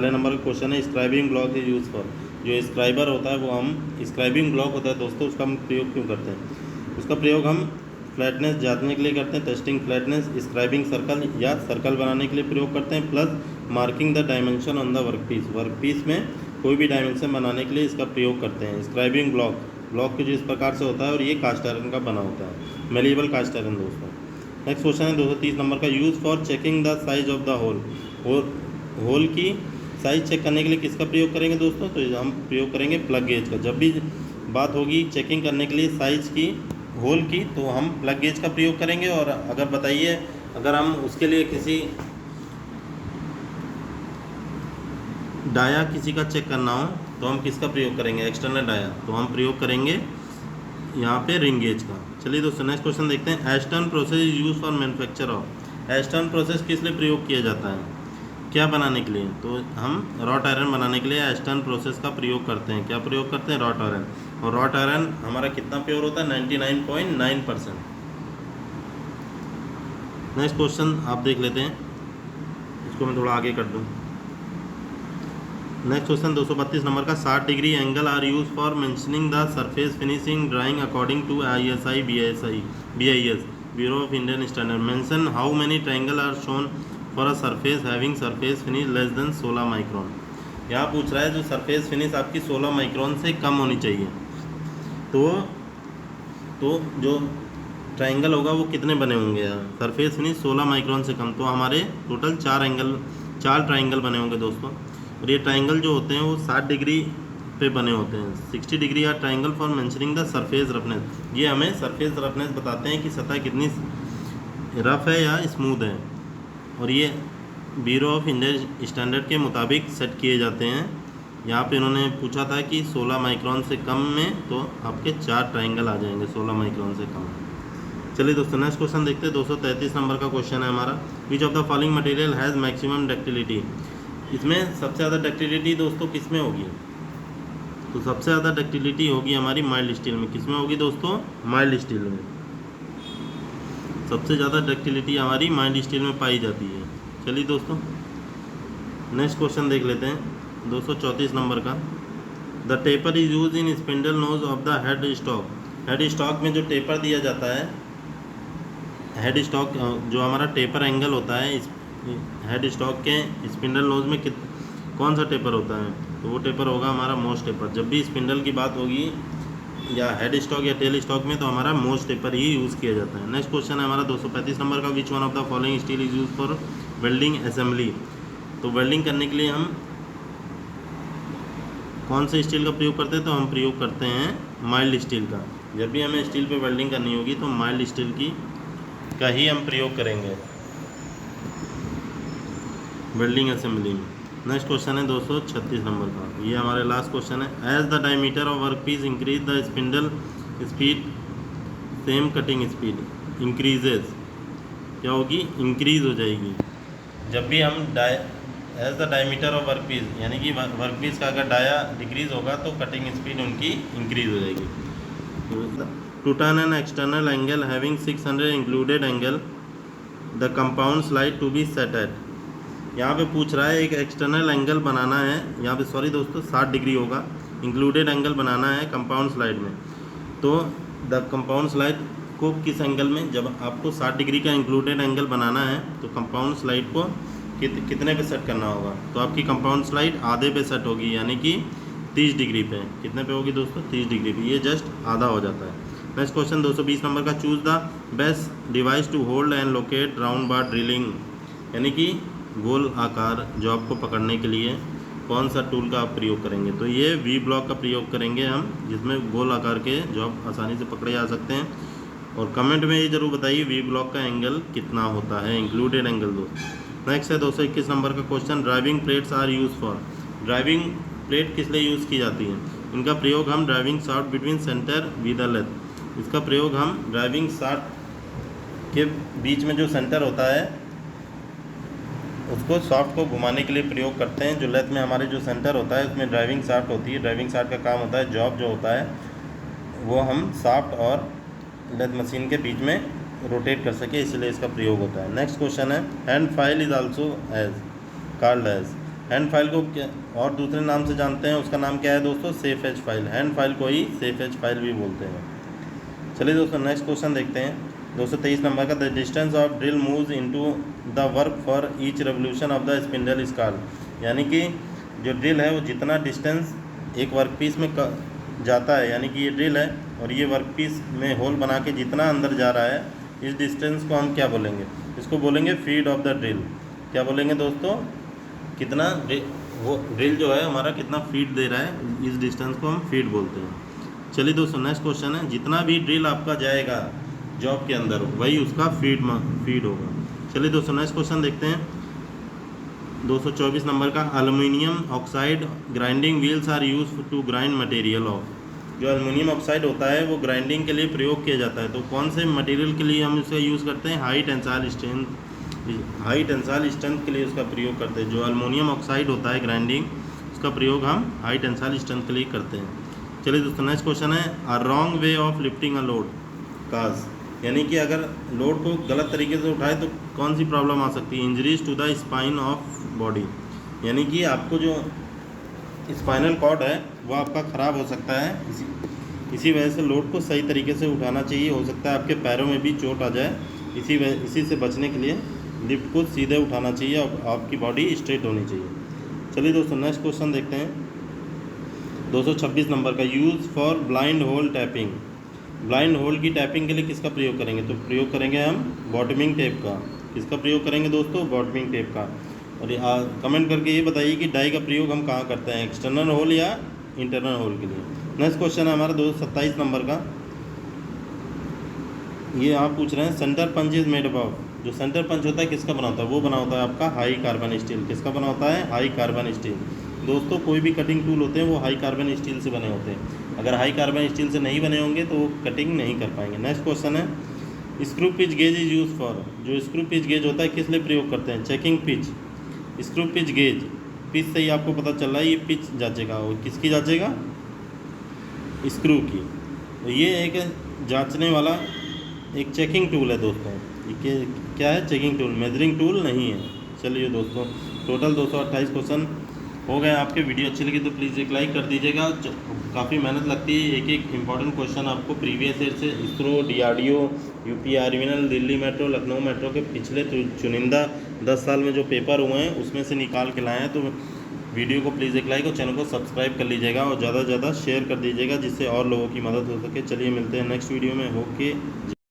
पहले नंबर का क्वेश्चन है scribing block is use for. जो स्क्राइबर होता है वो हम स्क्राइबिंग ब्लॉक होता है दोस्तों, उसका हम प्रयोग क्यों करते हैं? उसका प्रयोग हम फ्लैटनेस जांचने के लिए करते हैं, टेस्टिंग फ्लैटनेस, स्क्राइबिंग सर्कल या सर्कल बनाने के लिए प्रयोग करते हैं, plus marking the dimension on the workpiece में कोई भी डायमेंशन बनाने के लिए इसका प्रयोग करते हैं। स्क्राइबिंग ब्लॉक कुछ इस प्रकार से होता है और ये कास्ट आयरन का बना होता है, मेलिएबल कास्ट आयरन दोस्तों। नेक्स्ट क्वेश्चन है 230 नंबर का, use for checking the size of the hole की साइज चेक करने के लिए किसका प्रयोग करेंगे दोस्तों? तो हम प्रयोग करेंगे प्लग गेज का। जब भी बात होगी चेकिंग करने के लिए साइज की होल की, तो हम प्लग गेज का प्रयोग करेंगे। और अगर बताइए, अगर हम उसके लिए किसी डाया किसी का चेक करना हो तो हम किसका प्रयोग करेंगे? एक्सटर्नल डाया, तो हम प्रयोग करेंगे यहाँ पे रिंग गेज का। चलिए दोस्तों नेक्स्ट क्वेश्चन देखते हैं। Astern process is use for manufacture of. Astern process किस लिए प्रयोग किया जाता है? क्या बनाने के लिए? तो हम रॉट आयरन बनाने के लिए एस्टर्न प्रोसेस का प्रयोग करते हैं। क्या प्रयोग करते हैं? Wrought iron. और रॉट आयरन हमारा कितना प्योर होता है? 99.9%। नेक्स्ट क्वेश्चन आप देख लेते हैं, इसको मैं थोड़ा आगे कर दूँ। नेक्स्ट क्वेश्चन 232 नंबर का, 60 degree angle are use for mentioning the surface finishing drawing according to ISI BIS bureau of Indian standard. Mention how many triangle are shown for a surface having surface finish less than 16 micron. यहाँ पूछ रहा है जो surface finish आपकी 16 micron से कम होनी चाहिए, तो जो ट्रायंगल होगा वो कितने बने होंगे? यहाँ सरफेस फिनिश 16 माइक्रोन से कम, तो हमारे टोटल 4 ट्रायंगल बने होंगे दोस्तों। और ये ट्रायंगल जो होते हैं वो 60 डिग्री पे बने होते हैं। 60 डिग्री या triangle for mentioning the surface roughness, ये हमें सरफेस रफनेस बताते हैं कि सतह कितनी रफ है या स्मूथ है। और ये ब्यूरो ऑफ इंडियन स्टैंडर्ड के मुताबिक सेट किए जाते हैं। यहाँ पे इन्होंने पूछा था कि 16 माइक्रोन से कम में तो आपके 4 ट्रायंगल आ जाएंगे 16 माइक्रोन से कम। चलिए दोस्तों नेक्स्ट क्वेश्चन देखते हैं। 233 नंबर का क्वेश्चन है हमारा, which of the following material has maximum ductility. इसमें सबसे ज़्यादा डक्टिलिटी दोस्तों किस में होगी? तो सबसे ज़्यादा डक्टिलिटी होगी हमारी माइल्ड स्टील में। किस में होगी दोस्तों? माइल्ड स्टील में। सबसे ज़्यादा डक्टिलिटी हमारी माइल्ड स्टील में पाई जाती है। चलिए दोस्तों नेक्स्ट क्वेश्चन देख लेते हैं 234 नंबर का, the taper is use in spindle nose of the head stock. Head stock में जो टेपर दिया जाता है, हेड स्टॉक जो हमारा टेपर एंगल होता है इस हेड स्टॉक के स्पिंडल नोज में कौन सा टेपर होता है? तो वो टेपर होगा हमारा मोस्ट टेपर। जब भी स्पिंडल की बात होगी या हेड स्टॉक या टेल स्टॉक में, तो हमारा मोस्ट टेपर ही यूज़ किया जाता है। नेक्स्ट क्वेश्चन है हमारा 235 नंबर का, which one of the following steel is use for welding assembly. तो वेल्डिंग करने के लिए हम कौन से स्टील का प्रयोग करते हैं? तो हम प्रयोग करते हैं माइल्ड स्टील का। जब भी हमें स्टील पे वेल्डिंग करनी होगी तो माइल्ड स्टील का ही हम प्रयोग करेंगे वेल्डिंग असेंबली में। नेक्स्ट क्वेश्चन है 236 नंबर का, ये हमारे लास्ट क्वेश्चन है। As the diameter of work piece increase the spindle speed same cutting speed increases. क्या होगी? इंक्रीज हो जाएगी। जब भी हम as the diameter of work piece, यानी कि वर्क पीस का अगर डाया डिक्रीज होगा तो कटिंग स्पीड उनकी इंक्रीज हो जाएगी। To turn an external angle having 600 included angle the compound slide to be set at. यहाँ पे पूछ रहा है एक एक्सटर्नल एंगल बनाना है, यहाँ पे सॉरी दोस्तों 60 डिग्री होगा, इंक्लूडेड एंगल बनाना है कंपाउंड स्लाइड में। तो द कंपाउंड स्लाइड को किस एंगल में, जब आपको 60 डिग्री का इंक्लूडेड एंगल बनाना है तो कंपाउंड स्लाइड को कितने पे सेट करना होगा? तो आपकी कंपाउंड स्लाइड आधे पे सेट होगी, यानी कि 30 डिग्री पे। कितने पे होगी दोस्तों? 30 डिग्री पे। ये जस्ट आधा हो जाता है। नेक्स्ट क्वेश्चन 220 नंबर का, choose the best device to hold and locate round bar drilling. यानी कि गोल आकार जो आपको पकड़ने के लिए कौन सा टूल का आप प्रयोग करेंगे? तो ये वी ब्लॉक का प्रयोग करेंगे हम, जिसमें गोल आकार के जो आप आसानी से पकड़े जा सकते हैं। और कमेंट में ये जरूर बताइए वी ब्लॉक का एंगल कितना होता है, इंक्लूडेड एंगल दो। नेक्स्ट है 221 नंबर का question, driving plates are use for. Driving plate किस लिए यूज़ की जाती है? इनका प्रयोग हम driving shaft between centre with the lathe. इसका प्रयोग हम ड्राइविंग शाफ्ट के बीच में जो सेंटर होता है उसको सॉफ्ट को घुमाने के लिए प्रयोग करते हैं। जो लेथ में हमारे जो सेंटर होता है उसमें ड्राइविंग शाफ्ट होती है। ड्राइविंग शाफ्ट का काम होता है, जॉब जो होता है वो हम शाफ्ट और लेथ मशीन के बीच में रोटेट कर सके, इसलिए इसका प्रयोग होता है। नेक्स्ट क्वेश्चन है, hand file is also as called as. Hand file को क्या और दूसरे नाम से जानते हैं, उसका नाम क्या है दोस्तों? Safe edge file. Hand file को ही सेफ एज फाइल भी बोलते हैं। चलिए दोस्तों नेक्स्ट क्वेश्चन देखते हैं 223 नंबर का। The distance of drill moves into the work for each revolution of the spindle is called. यानी कि जो ड्रिल है वो जितना डिस्टेंस एक वर्क पीस में जाता है, यानी कि ये ड्रिल है और ये वर्क पीस में होल बना के जितना अंदर जा रहा है, इस डिस्टेंस को हम क्या बोलेंगे? इसको बोलेंगे फीड ऑफ द ड्रिल। क्या बोलेंगे दोस्तों? कितना वो ड्रिल जो है हमारा कितना फीड दे रहा है, इस डिस्टेंस को हम फीड बोलते हैं। चलिए दोस्तों नेक्स्ट क्वेश्चन है, जितना भी ड्रिल आपका जाएगा जॉब के अंदर वही उसका फीड होगा। चलिए दोस्तों नेक्स्ट क्वेश्चन देखते हैं 224 नंबर का। Aluminium oxide grinding wheels are use to grind material of. जो एल्युमिनियम ऑक्साइड होता है वो ग्राइंडिंग के लिए प्रयोग किया जाता है, तो कौन से मटेरियल के लिए हम इसका यूज़ करते हैं? हाई टेंसाइल स्ट्रेंथ के लिए उसका प्रयोग करते हैं। जो एल्युमिनियम ऑक्साइड होता है ग्राइंडिंग, उसका प्रयोग हम हाई टेंसाइल स्ट्रेंथ के लिए करते हैं। चलिए दोस्तों नेक्स्ट क्वेश्चन है, a wrong way of lifting a load cause. यानी कि अगर लोड को गलत तरीके से उठाए तो कौन सी प्रॉब्लम आ सकती है? Injuries to the spine of body. यानी कि आपको जो स्पाइनल कॉर्ड है वो आपका ख़राब हो सकता है। इसी वजह से लोड को सही तरीके से उठाना चाहिए। हो सकता है आपके पैरों में भी चोट आ जाए। इसी से बचने के लिए लिफ्ट को सीधे उठाना चाहिए और आपकी बॉडी स्ट्रेट होनी चाहिए। चलिए दोस्तों नेक्स्ट क्वेश्चन देखते हैं 226 नंबर का। Use for blind hole tapping. Blind hole की टैपिंग के लिए किसका प्रयोग करेंगे? तो प्रयोग करेंगे हम बॉटमिंग टेप का। किसका प्रयोग करेंगे दोस्तों? बॉटमिंग टेप का। और कमेंट करके ये बताइए कि डाई का प्रयोग हम कहाँ करते हैं, एक्सटर्नल होल या इंटरनल होल के लिए। नेक्स्ट क्वेश्चन है हमारा 227 नंबर का। ये आप पूछ रहे हैं centre punch is made of. जो सेंटर पंच होता है किसका बना होता है? वो बना होता है आपका हाई कार्बन स्टील। किसका बना होता है? High carbon steel. दोस्तों कोई भी कटिंग टूल होते हैं वो हाई कार्बन स्टील से बने होते हैं। अगर हाई कार्बन स्टील से नहीं बने होंगे तो वो कटिंग नहीं कर पाएंगे। नेक्स्ट क्वेश्चन है, screw pitch gauge is use for. जो स्क्रू पिच गेज होता है किस लिए प्रयोग करते हैं? Checking pitch. Screw pitch gauge, pitch से ही आपको पता चल रहा है ये पिच जांचेगा। और किसकी जांचेगा? स्क्रू की। तो ये एक जांचने वाला एक चेकिंग टूल है दोस्तों। ये क्या है? चेकिंग टूल, मेजरिंग टूल नहीं है। चलिए दोस्तों टोटल 228 क्वेश्चन हो गए। आपके वीडियो अच्छी लगी तो प्लीज़ एक लाइक कर दीजिएगा। काफ़ी मेहनत लगती है, एक एक इंपॉर्टेंट क्वेश्चन आपको प्रीवियस ईयर से ISRO, DRDO, UPRVNL, Delhi metro, Lucknow metro के पिछले चुनिंदा 10 साल में जो पेपर हुए हैं उसमें से निकाल के लाए हैं। तो वीडियो को प्लीज़ एक लाइक और चैनल को सब्सक्राइब कर लीजिएगा और ज़्यादा से ज़्यादा शेयर कर दीजिएगा जिससे और लोगों की मदद हो सके। चलिए मिलते हैं नेक्स्ट वीडियो में। ओके।